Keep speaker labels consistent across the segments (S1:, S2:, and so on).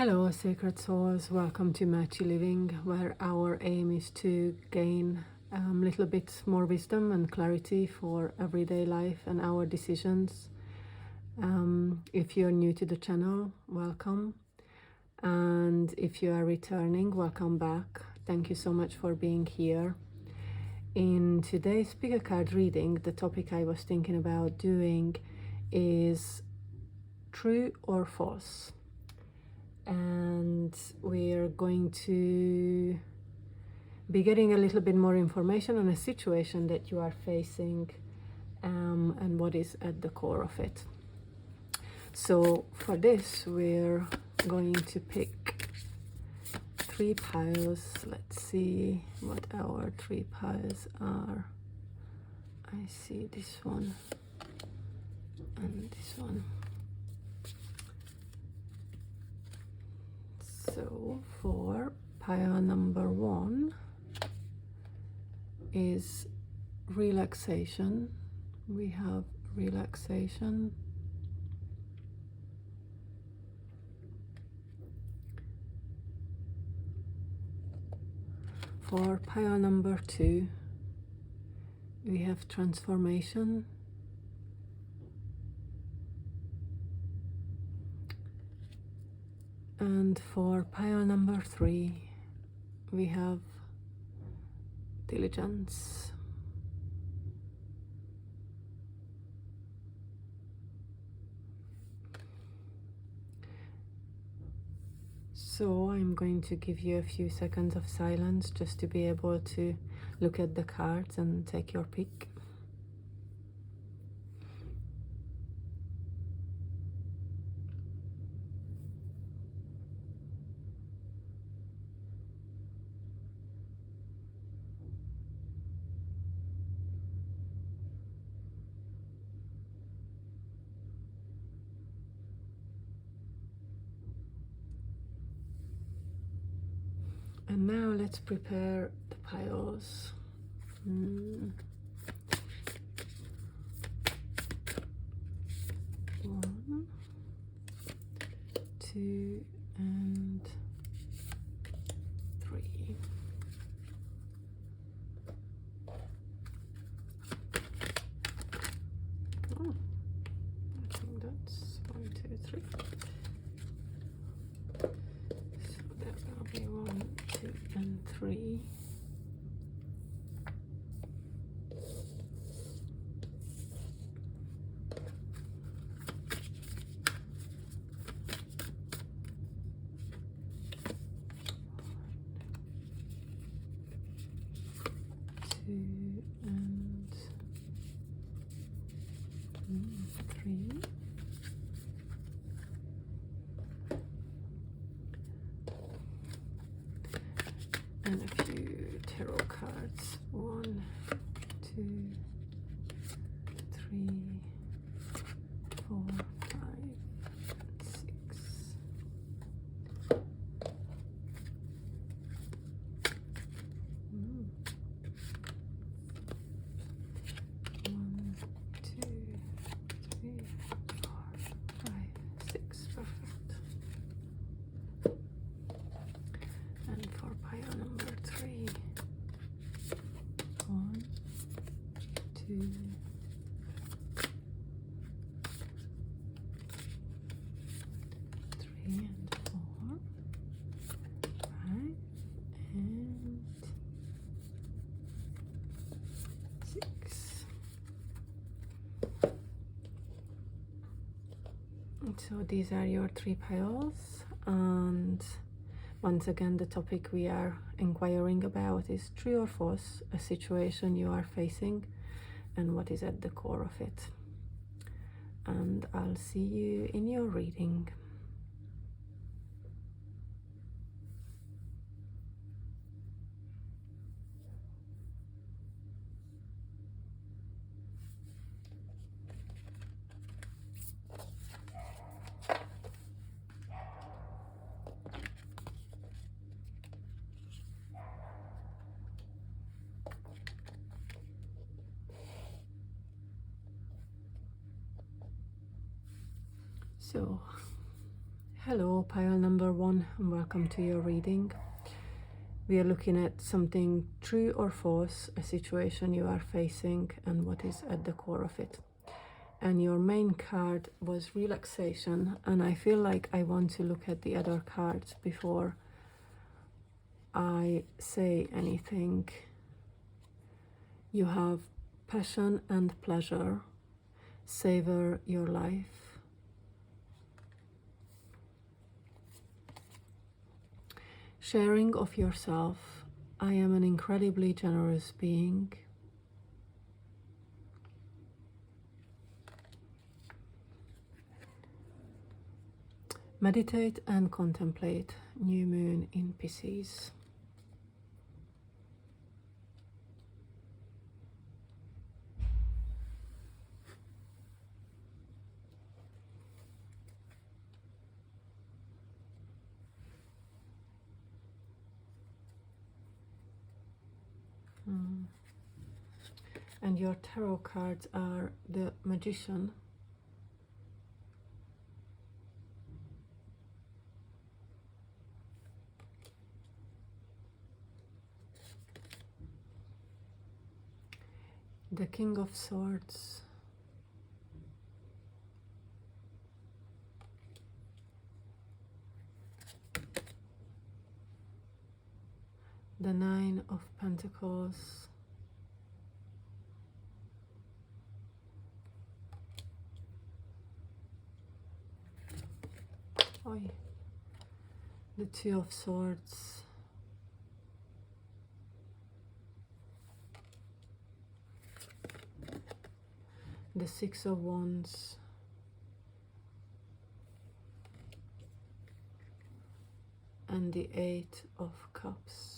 S1: Hello, Sacred Souls. Welcome to Matchy Living, where our aim is to gain a little bit more wisdom and clarity for everyday life and our decisions. If you're new to the channel, welcome. And if you are returning, welcome back. Thank you so much for being here. In today's Pick a Card reading, the topic I was thinking about doing is true or false. And we're going to be getting a little bit more information on a situation that you are facing and what is at the core of it. So for this, we're going to pick 3 piles. Let's see what our 3 piles are. I see this one and this one. So for pile number 1 is relaxation. We have relaxation. For pile number 2, we have transformation. And for pile number 3, we have diligence. So I'm going to give you a few seconds of silence just to be able to look at the cards and take your pick. And now let's prepare the piles. 1, 2, and 3. Oh, I think that's 1, 2, 3. So that will be 1, 2, and 3. And 3. And a few tarot cards. 1, 2, 3, 4, 5, 6. So these are your 3 piles, and once again the topic we are inquiring about is true or false, a situation you are facing and what is at the core of it. And I'll see you in your reading. So Hello, pile number 1, and welcome to your reading. We are looking at something true or false, a situation you are facing, and what is at the core of it. And your main card was Relaxation, and I feel like I want to look at the other cards before I say anything. You have Passion and Pleasure, Savor Your Life. Sharing of yourself. I am an incredibly generous being. Meditate and contemplate. New moon in Pisces. And your tarot cards are the Magician, the King of Swords, the Nine of Pentacles, the Two of Swords, the Six of Wands, and the Eight of Cups.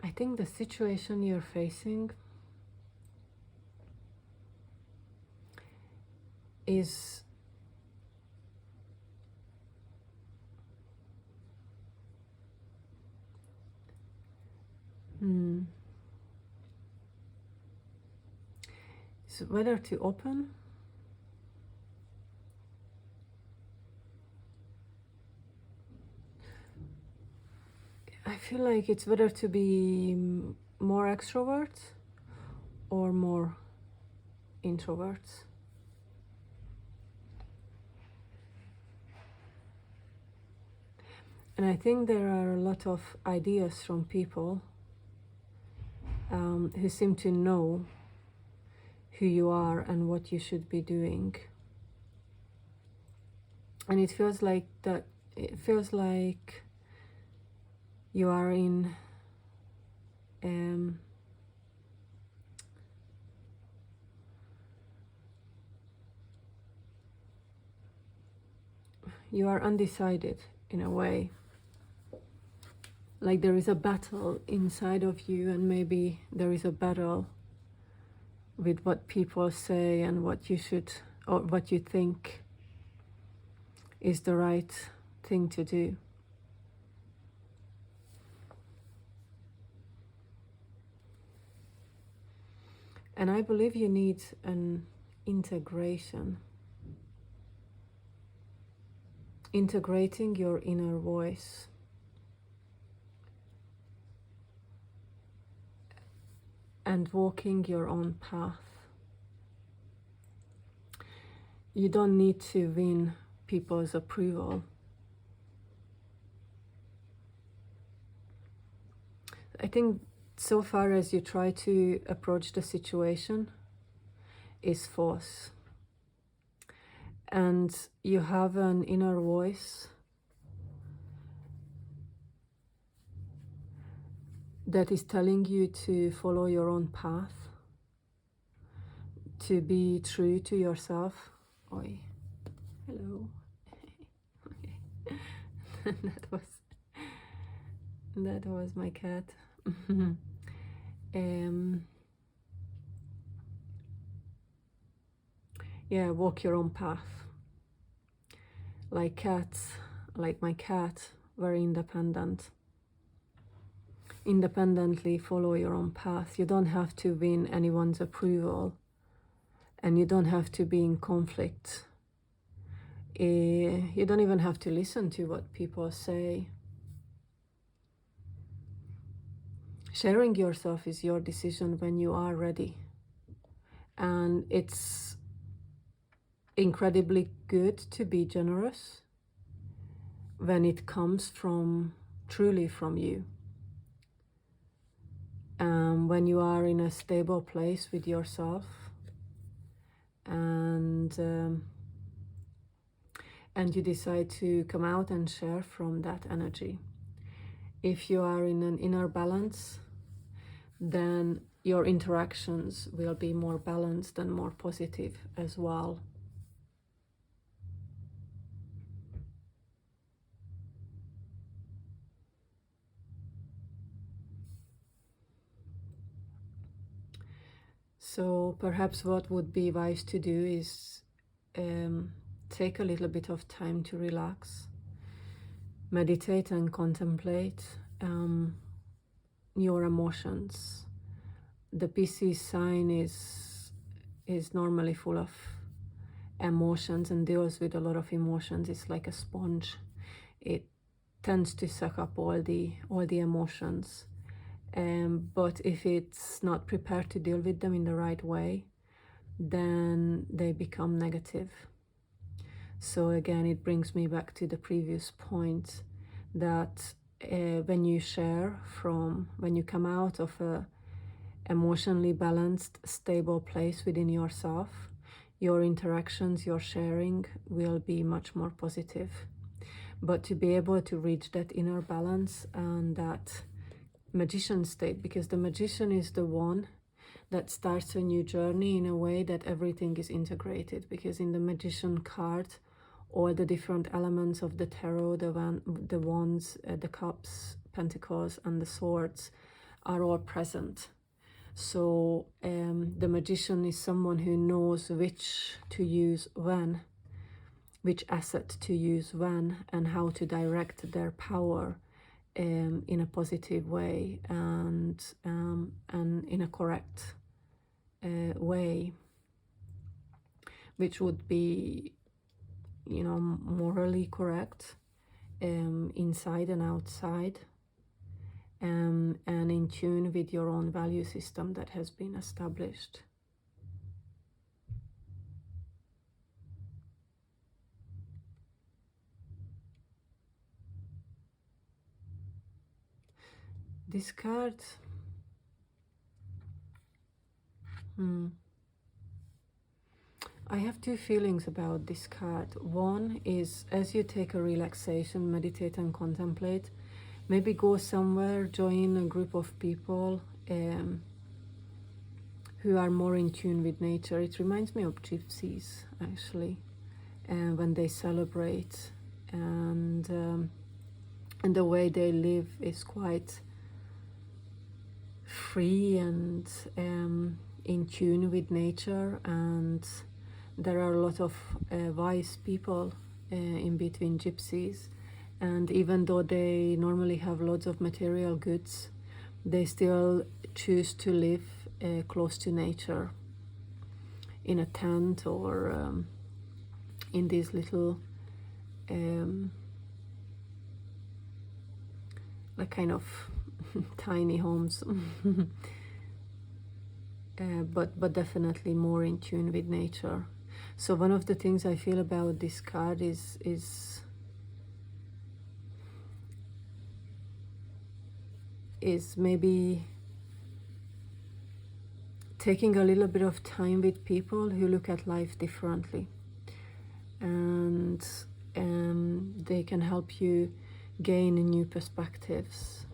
S1: I think the situation you're facing is so whether to open I feel like it's whether to be more extrovert or more introvert. And I think there are a lot of ideas from people who seem to know who you are and what you should be doing. And it feels like you are in you are undecided in a way. Like there is a battle inside of you, and maybe there is a battle with what people say and what you should, or what you think is the right thing to do. And I believe you need an integration. Integrating your inner voice. And walking your own path. You don't need to win people's approval. I think so far as you try to approach the situation is false. And you have an inner voice that is telling you to follow your own path, to be true to yourself. Oi, hello. Okay. That was my cat. Yeah, walk your own path. Like cats, like my cat, very independent. Independently follow your own path. You don't have to win anyone's approval, and you don't have to be in conflict. You don't even have to listen to what people say. Sharing yourself is your decision when you are ready. And it's incredibly good to be generous when it comes from truly from you. When you are in a stable place with yourself, and you decide to come out and share from that energy. If you are in an inner balance, then your interactions will be more balanced and more positive as well. So perhaps what would be wise to do is take a little bit of time to relax, meditate and contemplate your emotions. The Pisces sign is normally full of emotions and deals with a lot of emotions. It's like a sponge. It tends to suck up all the emotions. But if it's not prepared to deal with them in the right way, then they become negative. So again, it brings me back to the previous point that when you share when you come out of a emotionally balanced, stable place within yourself, your interactions, your sharing will be much more positive. But to be able to reach that inner balance and that magician state, because the magician is the one that starts a new journey in a way that everything is integrated, because in the magician card, all the different elements of the tarot, the wands, the cups, pentacles, and the swords are all present. So the magician is someone who knows which to use when, which asset to use when, and how to direct their power in a positive way and in a correct way, which would be, morally correct inside and outside, and in tune with your own value system that has been established. This card, I have two feelings about this card. One is, as you take a relaxation, meditate and contemplate, maybe go somewhere, join a group of people who are more in tune with nature. It reminds me of gypsies, actually, when they celebrate, and the way they live is quite free and in tune with nature, and there are a lot of wise people in between gypsies, and even though they normally have lots of material goods, they still choose to live close to nature, in a tent or in these little like kind of tiny homes. But definitely more in tune with nature. So one of the things I feel about this card is maybe taking a little bit of time with people who look at life differently, and they can help you gain new perspectives.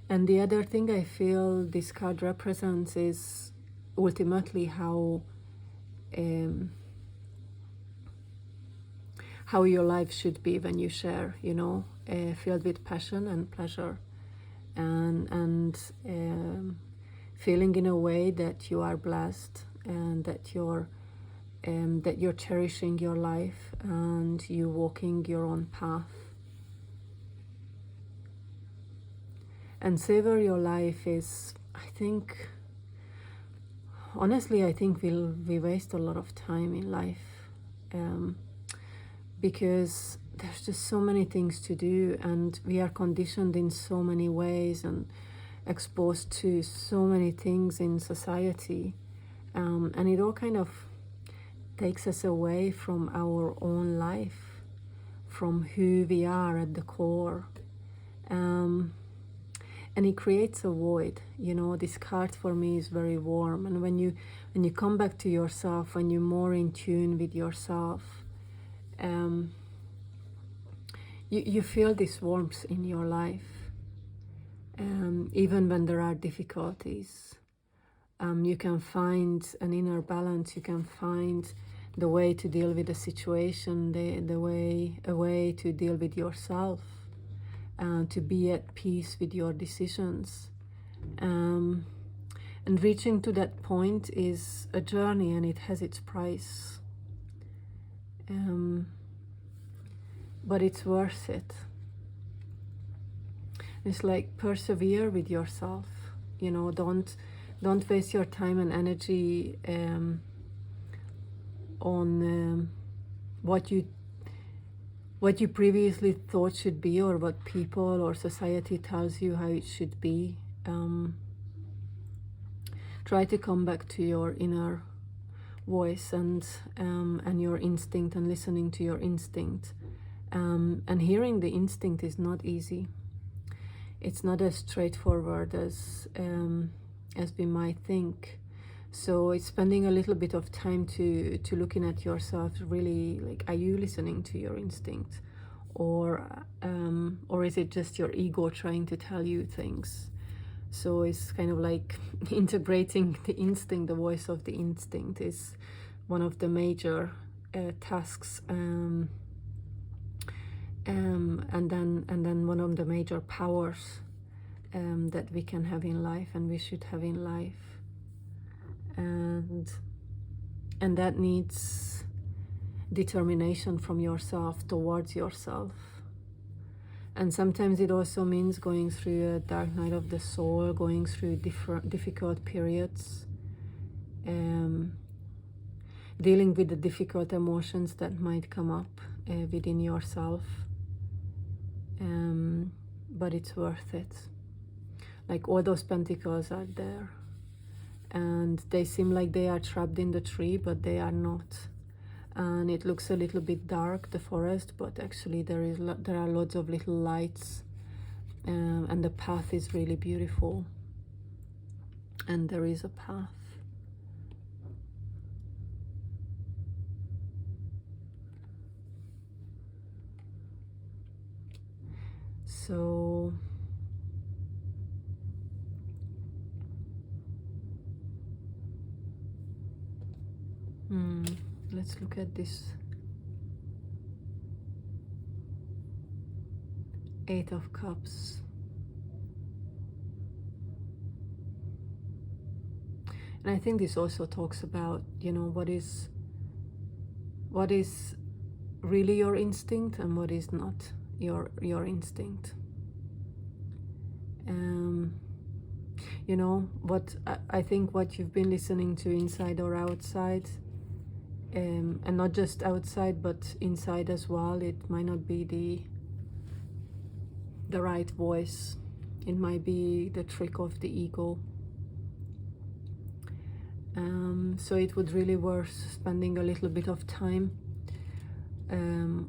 S1: And the other thing I feel this card represents is ultimately how how your life should be when you share, filled with passion and pleasure, and feeling in a way that you are blessed, and that you're cherishing your life and you walking your own path. And savor your life is, I think, honestly, I think we waste a lot of time in life, because there's just so many things to do, and we are conditioned in so many ways and exposed to so many things in society, and it all kind of takes us away from our own life, from who we are at the core. And it creates a void. This card for me is very warm, and when you come back to yourself, when you're more in tune with yourself, you feel this warmth in your life, even when there are difficulties. You can find an inner balance. You can find the way to deal with the situation, a way to deal with yourself, to be at peace with your decisions. And reaching to that point is a journey, and it has its price. But it's worth it. It's like persevere with yourself. Don't waste your time and energy on what you previously thought should be, or what people or society tells you how it should be. Try to come back to your inner voice and your instinct, and listening to your instinct. And hearing the instinct is not easy. It's not as straightforward as we might think. So it's spending a little bit of time to looking at yourself, really, like, are you listening to your instinct, or is it just your ego trying to tell you things? So it's kind of like integrating the instinct, the voice of the instinct, is one of the major tasks, and then one of the major powers that we can have in life, and we should have in life. And that needs determination from yourself towards yourself. And sometimes it also means going through a dark night of the soul, going through difficult periods, dealing with the difficult emotions that might come up within yourself. But it's worth it. Like, all those pentacles are there, and they seem like they are trapped in the tree, but they are not. And it looks a little bit dark, the forest, but actually there are lots of little lights, and the path is really beautiful, and there is a path. So let's look at this Eight of Cups. And I think this also talks about, what is really your instinct and what is not your instinct. What I think what you've been listening to, inside or outside, and not just outside but inside as well, it might not be the right voice. It might be the trick of the ego. So it would really worth spending a little bit of time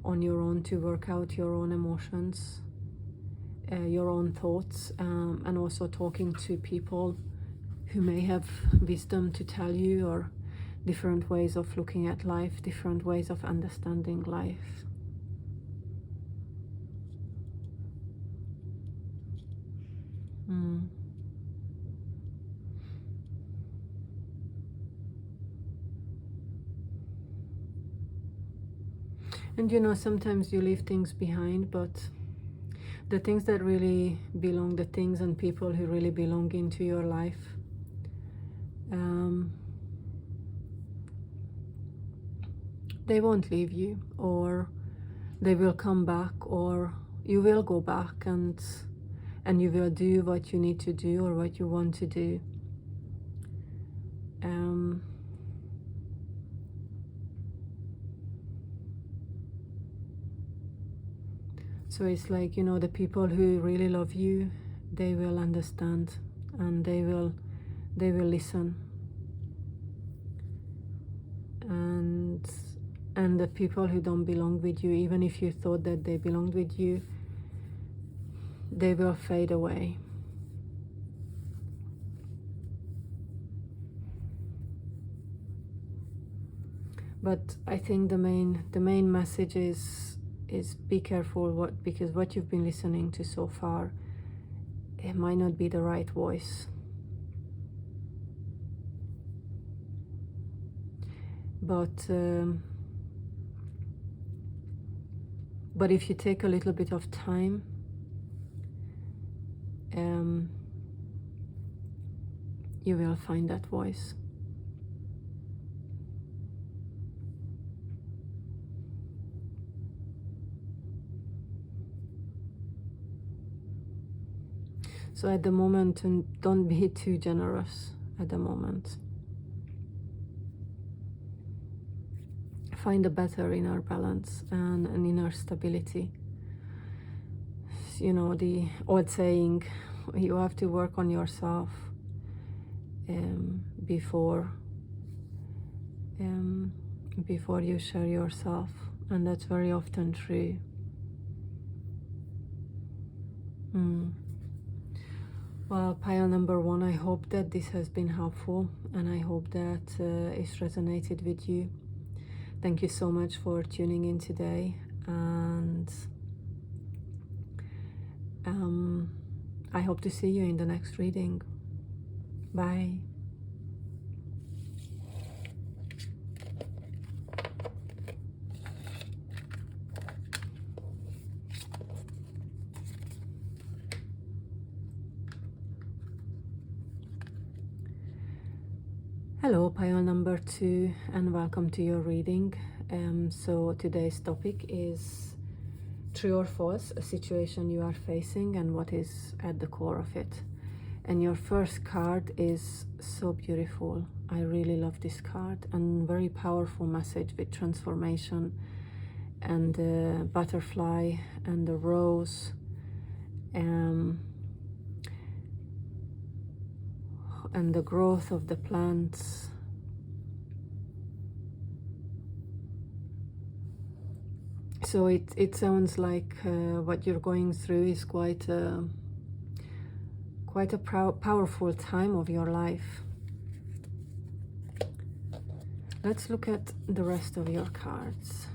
S1: on your own to work out your own emotions, your own thoughts, and also talking to people who may have wisdom to tell you, or different ways of looking at life, different ways of understanding life. And you know, sometimes you leave things behind, but the things that really belong, the things and people who really belong into your life, they won't leave you, or they will come back, or you will go back and you will do what you need to do or what you want to do. So it's like, you know, the people who really love you, they will understand, and they will listen. And the people who don't belong with you, even if you thought that they belonged with you, they will fade away. But I think the main message is be careful, because what you've been listening to so far, it might not be the right voice. But if you take a little bit of time, you will find that voice. So at the moment, don't be too generous at the moment. Find a better inner balance and an inner stability. You know, the old saying, you have to work on yourself before you share yourself, and that's very often true. Well, pile number 1, I hope that this has been helpful, and I hope that it's resonated with you. Thank you so much for tuning in today, and I hope to see you in the next reading. Bye. Hello, pile number 2, and welcome to your reading. So today's topic is true or false, a situation you are facing and what is at the core of it. And your first card is so beautiful. I really love this card, and very powerful message with transformation and the butterfly and the rose. And the growth of the plants. So it sounds like what you're going through is quite a powerful time of your life. Let's look at the rest of your cards.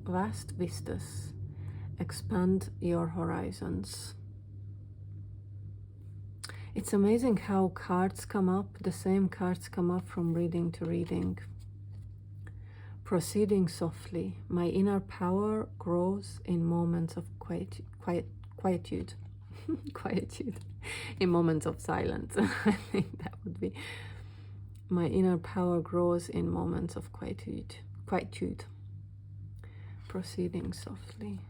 S1: Vast vistas. Expand your horizons. It's amazing how cards come up, the same cards come up from reading to reading. Proceeding softly, my inner power grows in moments of quietude. Quietude, in moments of silence. I think that would be, my inner power grows in moments of quietude. Proceeding softly.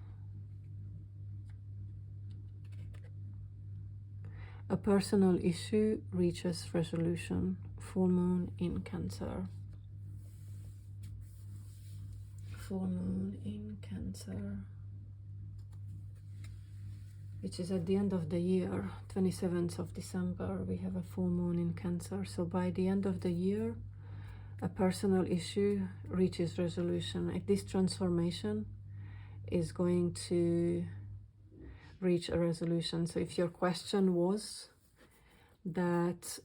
S1: A personal issue reaches resolution. Full moon in Cancer. Full moon in Cancer, which is at the end of the year, 27th of December, we have a full moon in Cancer. So by the end of the year, a personal issue reaches resolution. Like, this transformation is going to reach a resolution. So if your question was that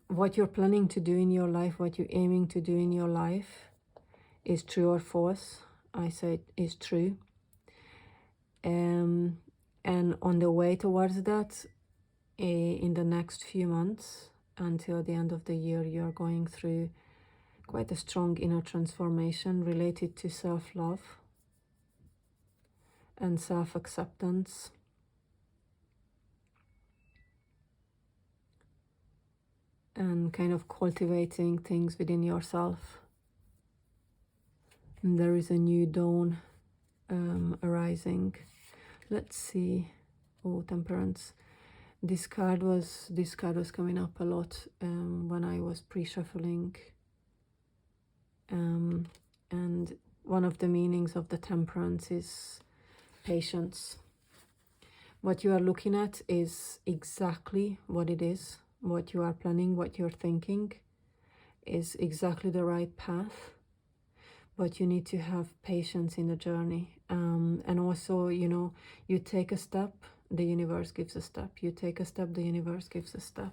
S1: what you're planning to do in your life, what you're aiming to do in your life, is true or false, I say is true. And on the way towards that, in the next few months until the end of the year, you're going through quite a strong inner transformation related to self-love and self-acceptance. And kind of cultivating things within yourself. And there is a new dawn arising. Let's see. Oh, Temperance. This card was coming up a lot when I was pre-shuffling. And one of the meanings of the Temperance is patience. What you are looking at is exactly what it is. What you are planning, what you're thinking is exactly the right path. But you need to have patience in the journey. And also, you know, you take a step, the universe gives a step. You take a step, the universe gives a step.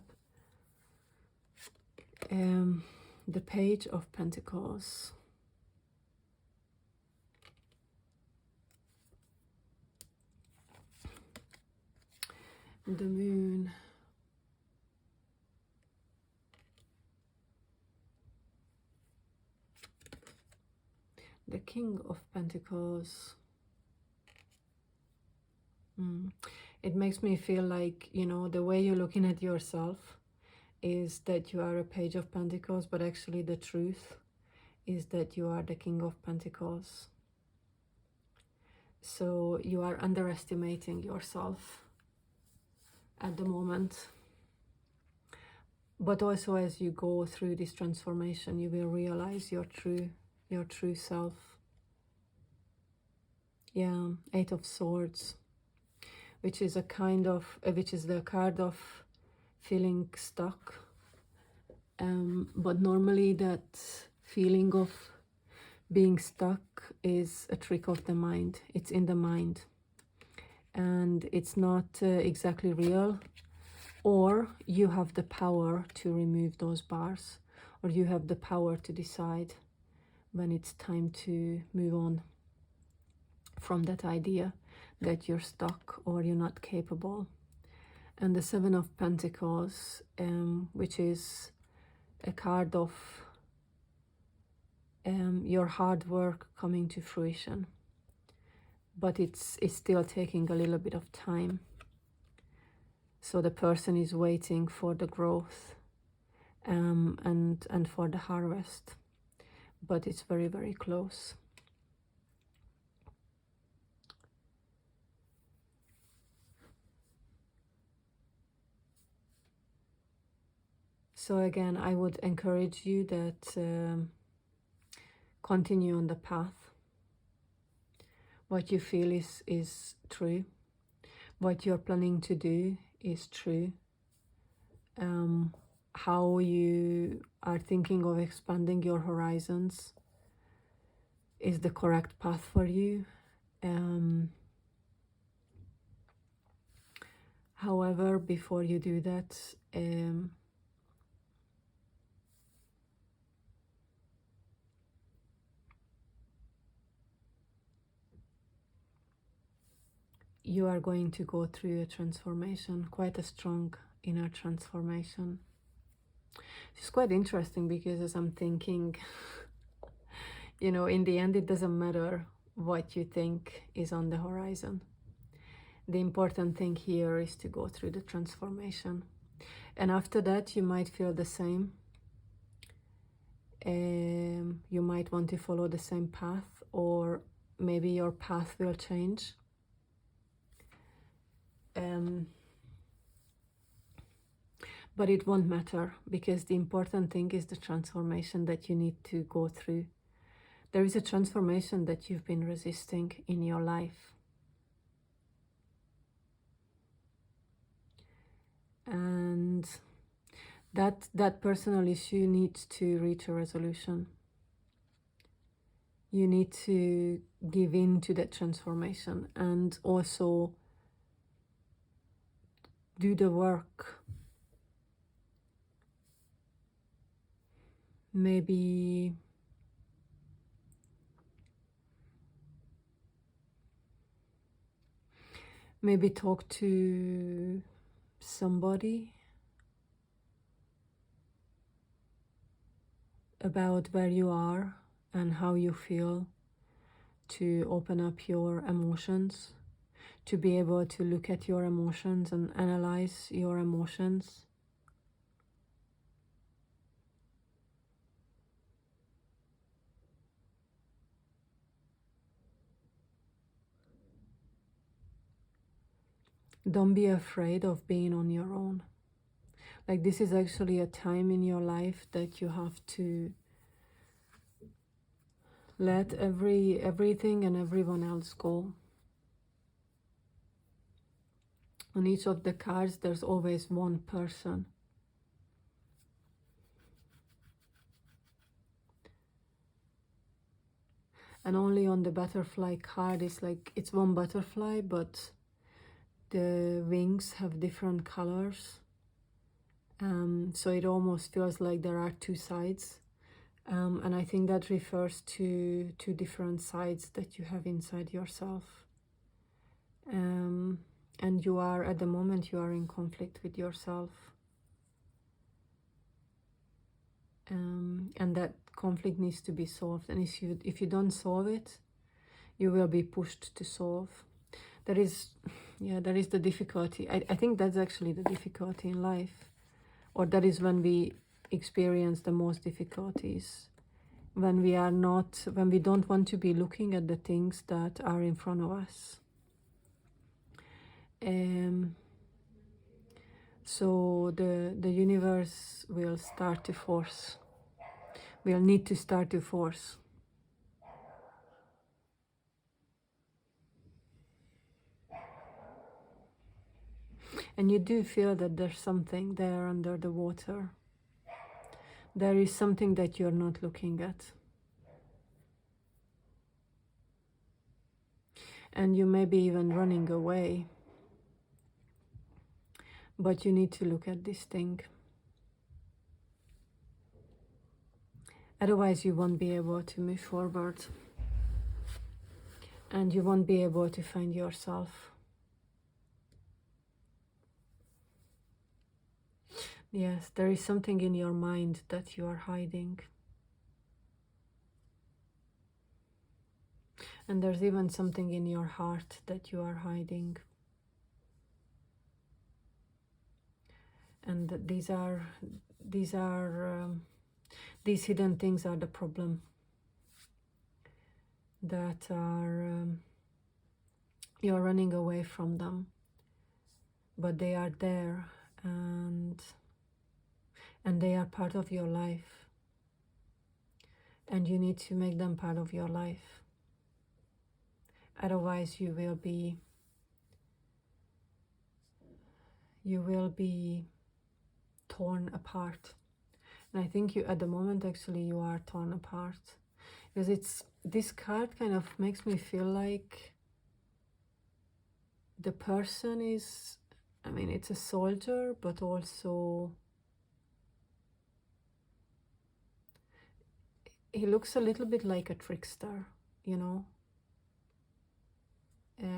S1: The Page of Pentacles. The Moon. The King of Pentacles. It makes me feel like, you know, the way you're looking at yourself is that you are a Page of Pentacles, but actually the truth is that you are the King of Pentacles. So you are underestimating yourself at the moment. But also as you go through this transformation, you will realize your true self. Yeah, Eight of Swords, which is a kind of, which is the card of feeling stuck. But normally that feeling of being stuck is a trick of the mind. It's in the mind. And it's not exactly real. Or you have the power to remove those bars. Or you have the power to decide when it's time to move on from that idea that you're stuck or you're not capable. And the Seven of Pentacles, which is a card of your hard work coming to fruition. But it's still taking a little bit of time. So the person is waiting for the growth and for the harvest. But it's very, very close. So again, I would encourage you that continue on the path. What you feel is true. What you're planning to do is true. How you are thinking of expanding your horizons is the correct path for you. However, before you do that, you are going to go through a transformation, quite a strong inner transformation. It's quite interesting because as I'm thinking, you know, in the end, it doesn't matter what you think is on the horizon. The important thing here is to go through the transformation. And after that, you might feel the same. You might want to follow the same path, or maybe your path will change. But it won't matter, because the important thing is the transformation that you need to go through. There is a transformation that you've been resisting in your life. And that personal issue needs to reach a resolution. You need to give in to that transformation and also do the work. Maybe talk to somebody about where you are and how you feel, to open up your emotions, to be able to look at your emotions and analyze your emotions. Don't be afraid of being on your own. Like, this is actually a time in your life that you have to let everything and everyone else go. On each of the cards, there's always one person. And only on the butterfly card is like, it's one butterfly, but the wings have different colors. So it almost feels like there are two sides. And I think that refers to two different sides that you have inside yourself. And you are, at the moment, you are in conflict with yourself. And that conflict needs to be solved. And if you don't solve it, you will be pushed to solve. That is the difficulty. I think that's actually the difficulty in life. Or that is when we experience the most difficulties. When we don't want to be looking at the things that are in front of us. So the universe will start to force. We'll need to start to force. And you do feel that there's something there under the water. There is something that you're not looking at. And you may be even running away. But you need to look at this thing. Otherwise, you won't be able to move forward. And you won't be able to find yourself. Yes, there is something in your mind that you are hiding. And there's even something in your heart that you are hiding. And these hidden things are the problem. That are, you're running away from them. But they are there, and they are part of your life. And you need to make them part of your life. Otherwise, you will be torn apart. And I think at the moment, actually, you are torn apart. Because this card kind of makes me feel like the person is, it's a soldier, but also he looks a little bit like a trickster,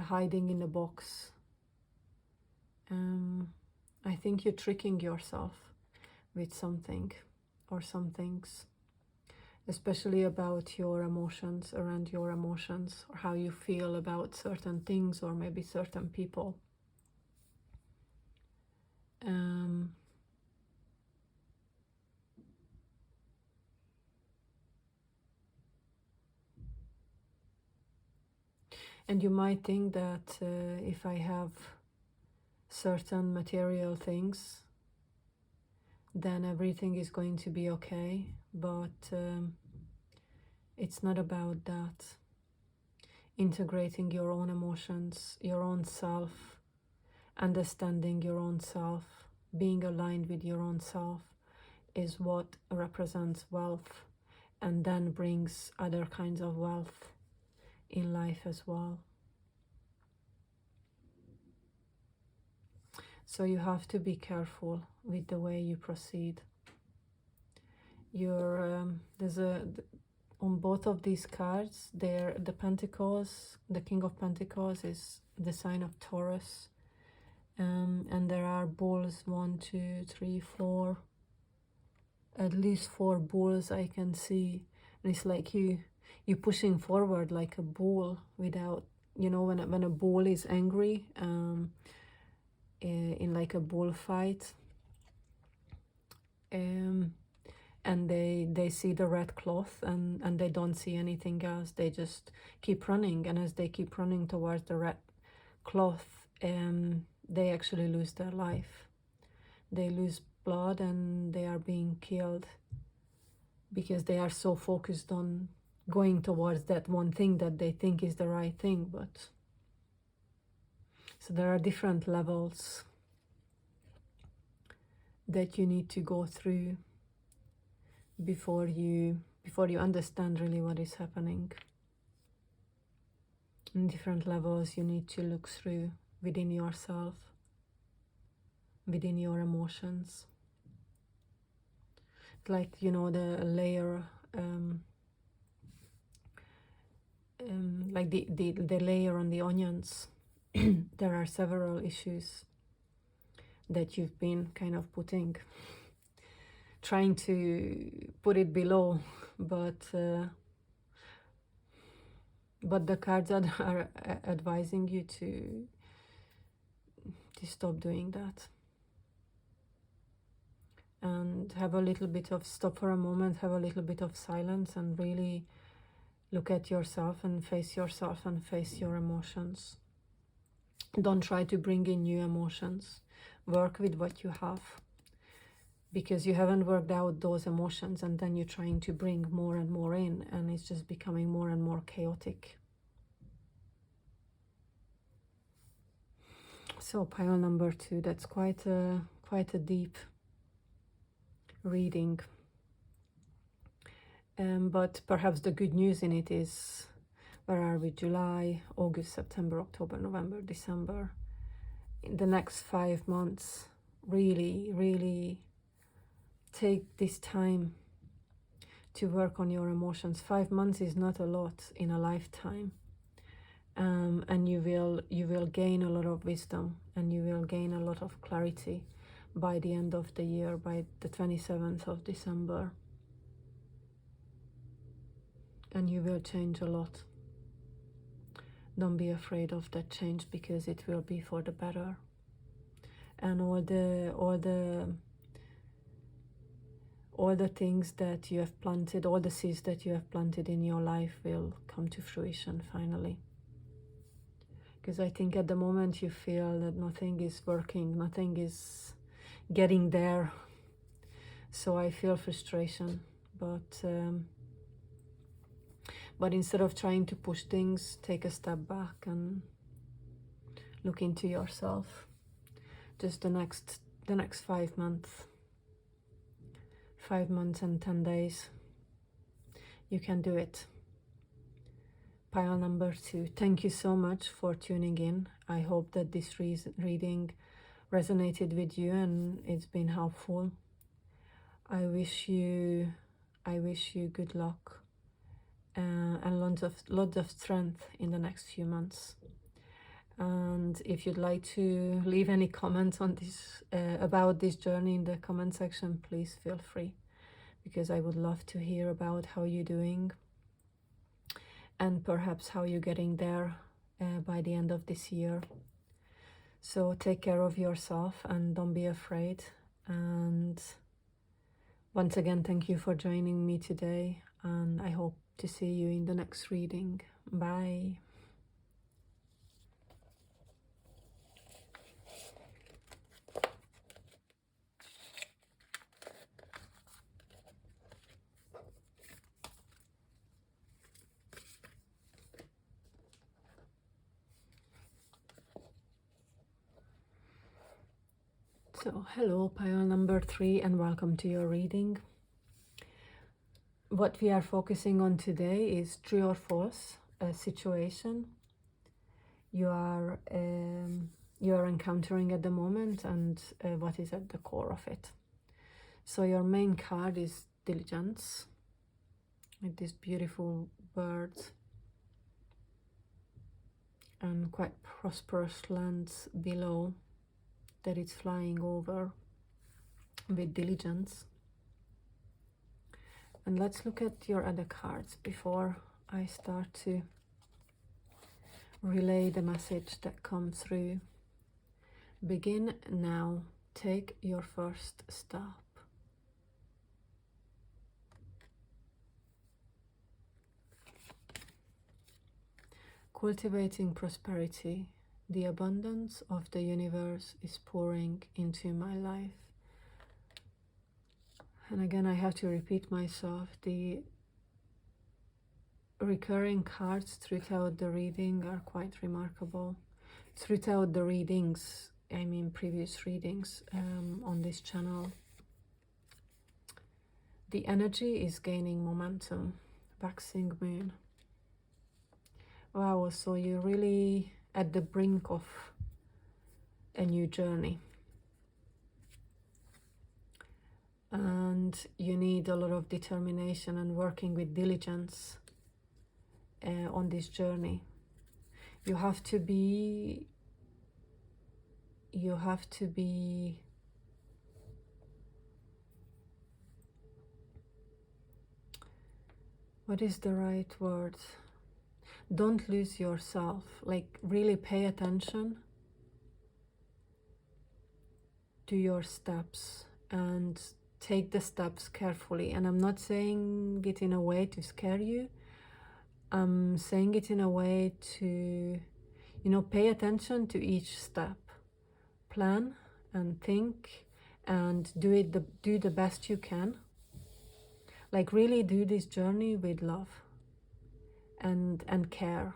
S1: hiding in a box. I think you're tricking yourself with something or some things, especially about your emotions, around your emotions, or how you feel about certain things or maybe certain people. And you might think that if I have certain material things, then everything is going to be okay. But it's not about that. Integrating your own emotions, your own self, understanding your own self, being aligned with your own self is what represents wealth, and then brings other kinds of wealth in life as well. So you have to be careful with the way you proceed. On both of these cards, the Pentacles, the King of Pentacles is the sign of Taurus, and there are bulls, 1, 2, 3, 4, at least 4 bulls I can see. And it's like you pushing forward like a bull without, you know, when a bull is angry, in like a bullfight, and they see the red cloth and they don't see anything else. They just keep running, and as they keep running towards the red cloth, they actually lose their life. They lose blood and they are being killed because they are so focused on going towards that one thing that they think is the right thing. But so there are different levels that you need to go through before you understand really what is happening. In different levels you need to look through within yourself, within your emotions. Like, you know, the layer, like the layer on the onions. There are several issues that you've been kind of trying to put it below, but the cards are advising you to stop doing that. And have a little bit of stop for a moment, have a little bit of silence, and really look at yourself and face your emotions. Don't try to bring in new emotions. Work with what you have, because you haven't worked out those emotions, and then you're trying to bring more and more in, and it's just becoming more and more chaotic. So pile number 2, that's quite a deep reading, but perhaps the good news in it is, where are we? July, August, September, October, November, December. In the next 5 months, really take this time to work on your emotions. 5 months is not a lot in a lifetime, and you will gain a lot of wisdom, and you will gain a lot of clarity by the end of the year, by the 27th of December. And you will change a lot. Don't be afraid of that change, because it will be for the better. And all the things that you have planted, all the seeds that you have planted in your life will come to fruition finally. Because I think at the moment you feel that nothing is working, nothing is getting there. So I feel frustration, but instead of trying to push things, take a step back and look into yourself. Just the next 5 months, 5 months and 10 days, you can do it. Pile number 2, thank you so much for tuning in. I hope that this reading resonated with you and it's been helpful. I wish you good luck and lots of strength in the next few months. And if you'd like to leave any comments on this about this journey in the comment section, please feel free, because I would love to hear about how you're doing and perhaps how you're getting there by the end of this year. So take care of yourself and don't be afraid. And once again, thank you for joining me today, and I hope to see you in the next reading. Bye. So hello, pile number 3, and welcome to your reading. What we are focusing on today is true or false situation you are encountering at the moment, and what is at the core of it. So your main card is Diligence, with these beautiful birds and quite prosperous lands below that it's flying over with diligence. And let's look at your other cards before I start to relay the message that comes through. Begin now. Take your first step. Cultivating prosperity. The abundance of the universe is pouring into my life. And again, I have to repeat myself. The recurring cards throughout the reading are quite remarkable. Throughout the readings, I mean previous readings on this channel. The energy is gaining momentum. Waxing moon. Wow, so you're really at the brink of a new journey. And you need a lot of determination and working with diligence on this journey. You have to be what is the right word? Don't lose yourself. Like, really pay attention to your steps and take the steps carefully. And I'm not saying it in a way to scare you. I'm saying it in a way to, pay attention to each step. Plan and think and do the best you can. Like, really do this journey with love and care.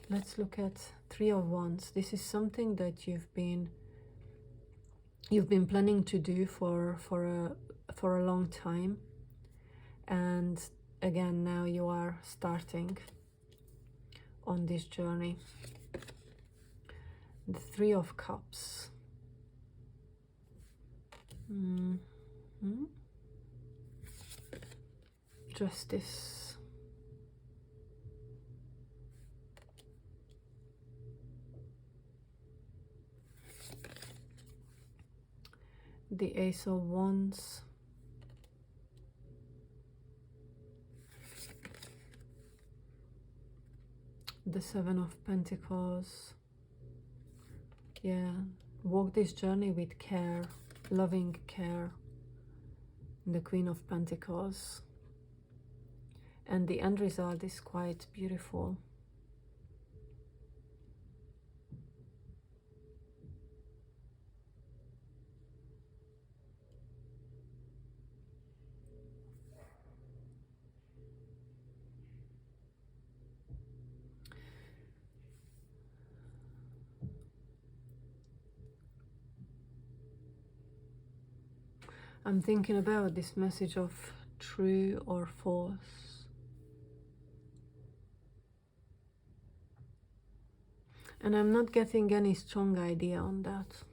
S1: Let's look at Three of Wands. This is something that you've been planning to do for a long time, and again now you are starting on this journey. The Three of Cups. Justice. The Ace of Wands. The Seven of Pentacles. Yeah, walk this journey with care, loving care. The Queen of Pentacles. And the end result is quite beautiful. I'm thinking about this message of true or false. And I'm not getting any strong idea on that.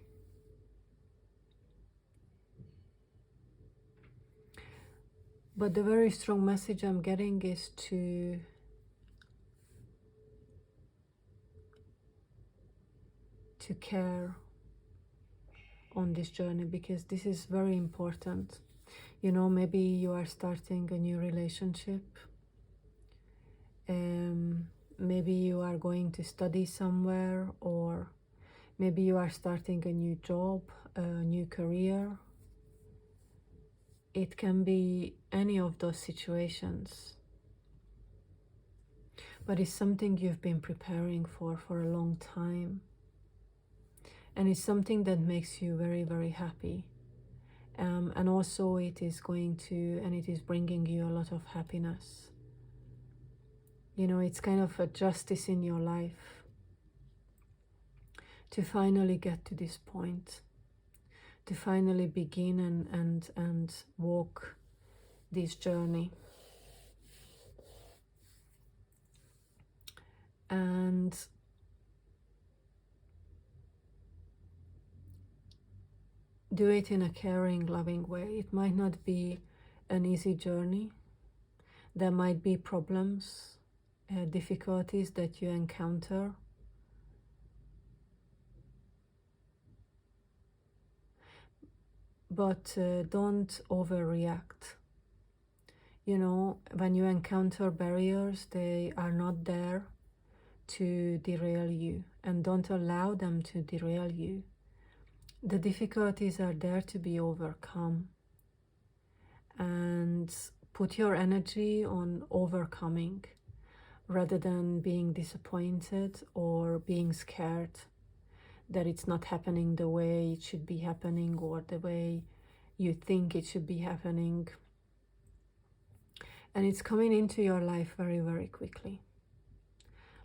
S1: But the very strong message I'm getting is to care on this journey, because this is very important. Maybe you are starting a new relationship. Maybe you are going to study somewhere, or maybe you are starting a new job, a new career. It can be any of those situations. But it's something you've been preparing for a long time. And it's something that makes you very, very happy. And also it is bringing you a lot of happiness. It's kind of a justice in your life to finally get to this point, to finally begin and walk this journey. And do it in a caring, loving way. It might not be an easy journey. There might be problems, difficulties that you encounter. but don't overreact. You know, when you encounter barriers, they are not there to derail you, and don't allow them to derail you. The difficulties are there to be overcome, and put your energy on overcoming rather than being disappointed or being scared that it's not happening the way it should be happening or the way you think it should be happening. And it's coming into your life very, very quickly.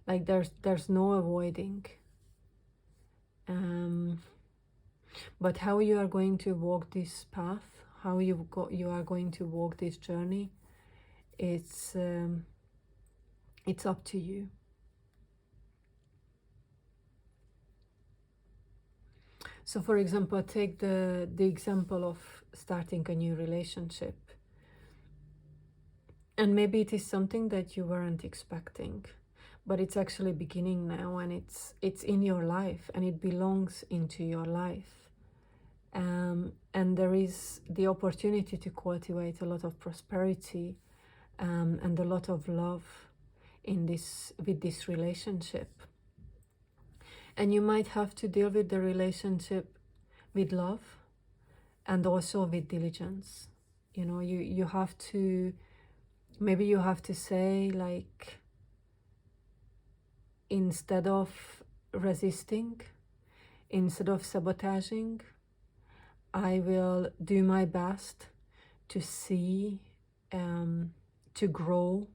S1: Like there's no avoiding. But how you are going to walk this path, how you are going to walk this journey, it's up to you. So for example, take the example of starting a new relationship. And maybe it is something that you weren't expecting, but it's actually beginning now, and it's in your life, and it belongs into your life. And there is the opportunity to cultivate a lot of prosperity and a lot of love with this relationship. And you might have to deal with the relationship with love and also with diligence. You know, you have to, maybe you have to say, like, instead of resisting, instead of sabotaging, I will do my best to see, to grow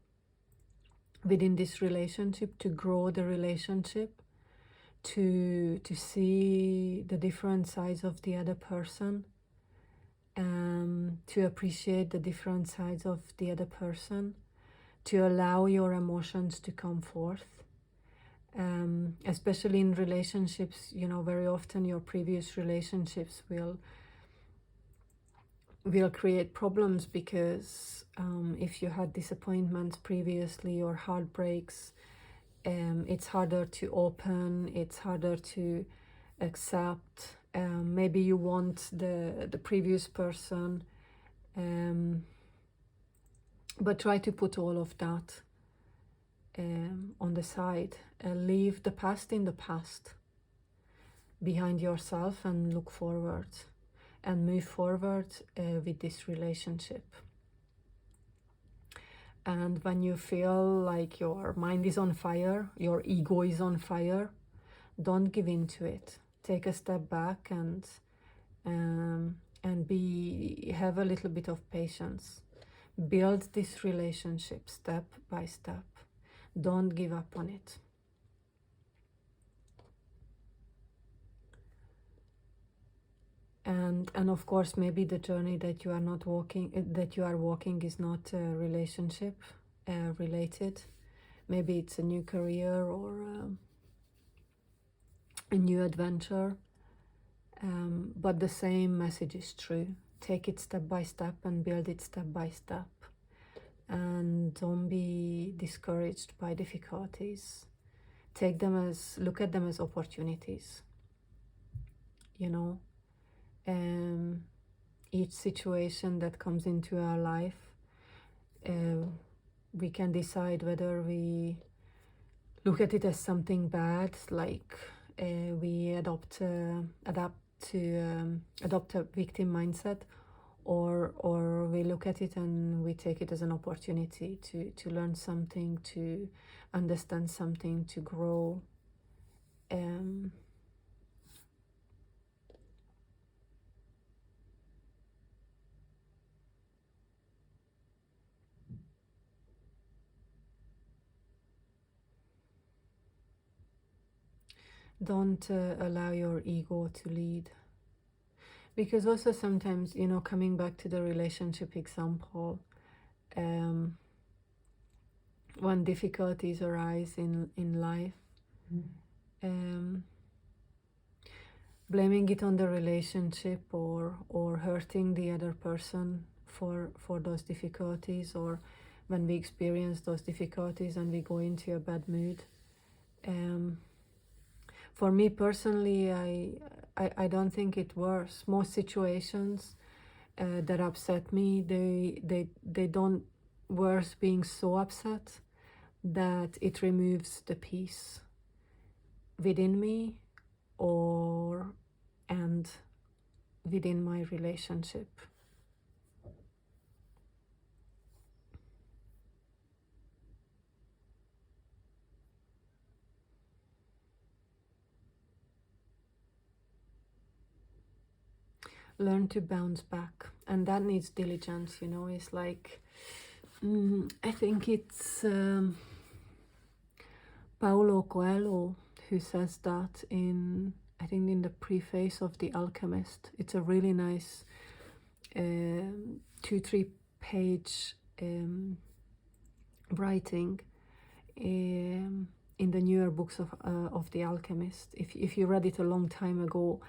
S1: within this relationship, to grow the relationship, to see the different sides of the other person, to appreciate the different sides of the other person, to allow your emotions to come forth. Especially in relationships, you know, very often your previous relationships will create problems because if you had disappointments previously or heartbreaks, it's harder to open, it's harder to accept. Maybe you want the previous person, but try to put all of that on the side. Leave the past in the past behind yourself and look forward and move forward with this relationship. And when you feel like your mind is on fire, your ego is on fire, don't give in to it. Take a step back and have a little bit of patience. Build this relationship step by step. Don't give up on it. And of course, maybe the journey that you are walking is not relationship related. Maybe it's a new career or a new adventure. But the same message is true. Take it step by step and build it step by step. And don't be discouraged by difficulties. Look at them as opportunities. You know, each situation that comes into our life, we can decide whether we look at it as something bad, like we adopt a victim mindset, or we look at it and we take it as an opportunity to learn something, to understand something, to grow. Don't allow your ego to lead. Because also sometimes, you know, coming back to the relationship example, when difficulties arise in life, blaming it on the relationship or hurting the other person for those difficulties, or when we experience those difficulties and we go into a bad mood. For me personally, I don't think it works. Most situations that upset me, they don't worth being so upset that it removes the peace within me or and within my relationship. Learn to bounce back, and that needs diligence, you know. It's like I think it's Paulo Coelho who says that in, I think, in the preface of The Alchemist. It's a really nice 2-3 page writing in the newer books of The Alchemist. If you read it a long time ago,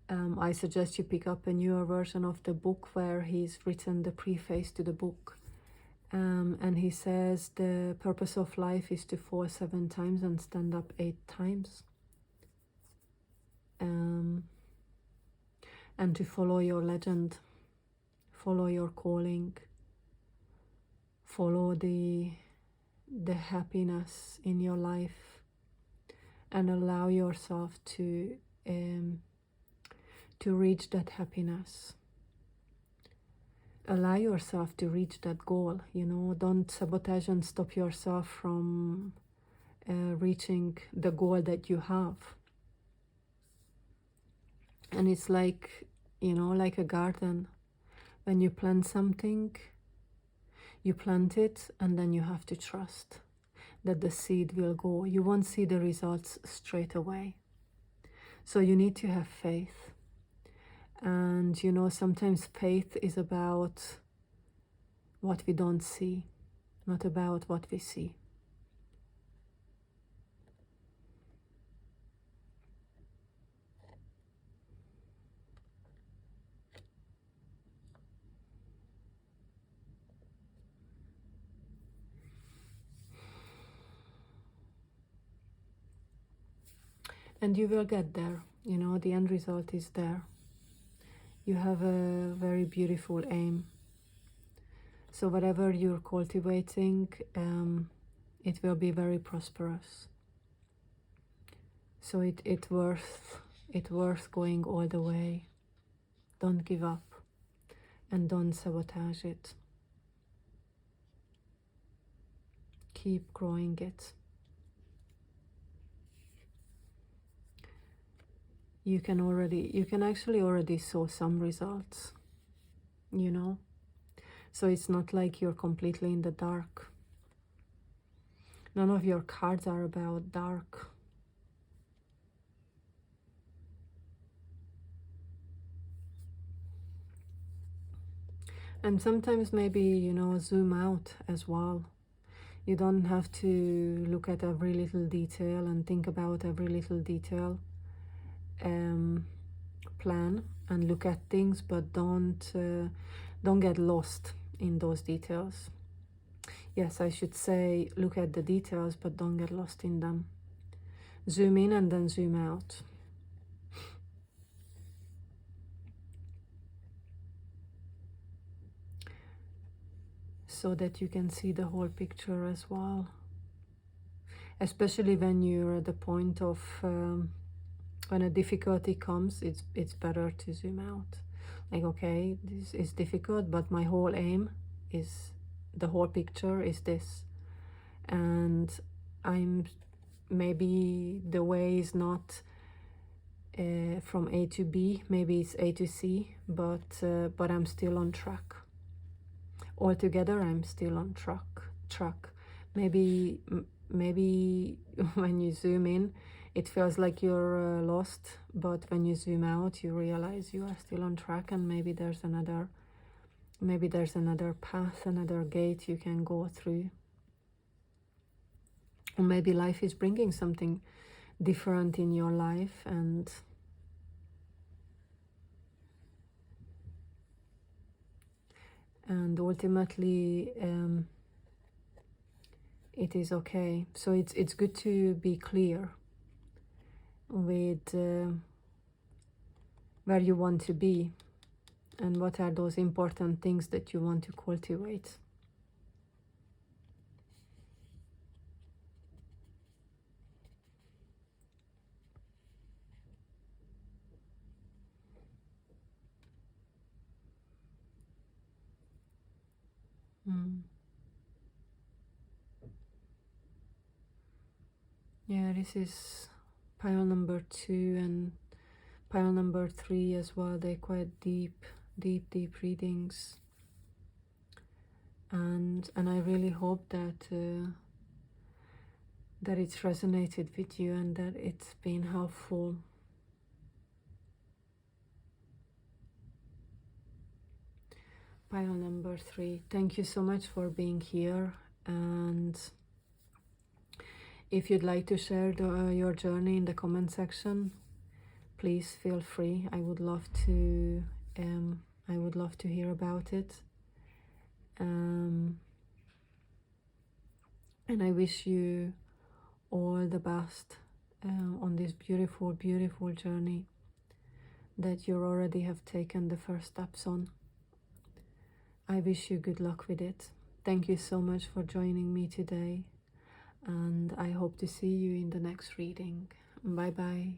S1: I suggest you pick up a newer version of the book where he's written the preface to the book. And he says the purpose of life is to fall 7 times and stand up 8 times. And to follow your legend, follow your calling, follow the happiness in your life, and allow yourself to reach that happiness. Allow yourself to reach that goal, you know. Don't sabotage and stop yourself from reaching the goal that you have. And it's like, you know, like a garden. When you plant something, you plant it, and then you have to trust that the seed will go. You won't see the results straight away. So you need to have faith. And, you know, sometimes faith is about what we don't see, not about what we see. And you will get there, you know, the end result is there. You have a very beautiful aim. So whatever you're cultivating, it will be very prosperous. So it worth going all the way. Don't give up, and don't sabotage it. Keep growing it. You can actually already saw some results, you know. So it's not like you're completely in the dark. None of your cards are about dark. And sometimes maybe, you know, zoom out as well. You don't have to look at every little detail and think about every little detail. Plan and look at things, but don't get lost in those details. Yes, I should say look at the details, but don't get lost in them. Zoom in and then zoom out. So that you can see the whole picture as well. Especially when you're at the point of when a difficulty comes, it's better to zoom out. Like, okay, this is difficult, but my whole aim is, the whole picture is this. And maybe the way is not from A to B, maybe it's A to C, but I'm still on track. Altogether, I'm still on track. Maybe when you zoom in, it feels like you're lost, but when you zoom out, you realize you are still on track, and maybe there's another path, another gate you can go through. Or maybe life is bringing something different in your life, and ultimately it is okay. So it's good to be clear with where you want to be and what are those important things that you want to cultivate. Yeah, this is pile number 2 and pile number 3 as well. They're quite deep readings, and I really hope that that it's resonated with you and that it's been helpful. Pile number 3, thank you so much for being here, and if you'd like to share your journey in the comment section, please feel free. I would love to hear about it. And I wish you all the best on this beautiful journey that you already have taken the first steps on. I wish you good luck with it. Thank you so much for joining me today, and I hope to see you in the next reading. Bye bye.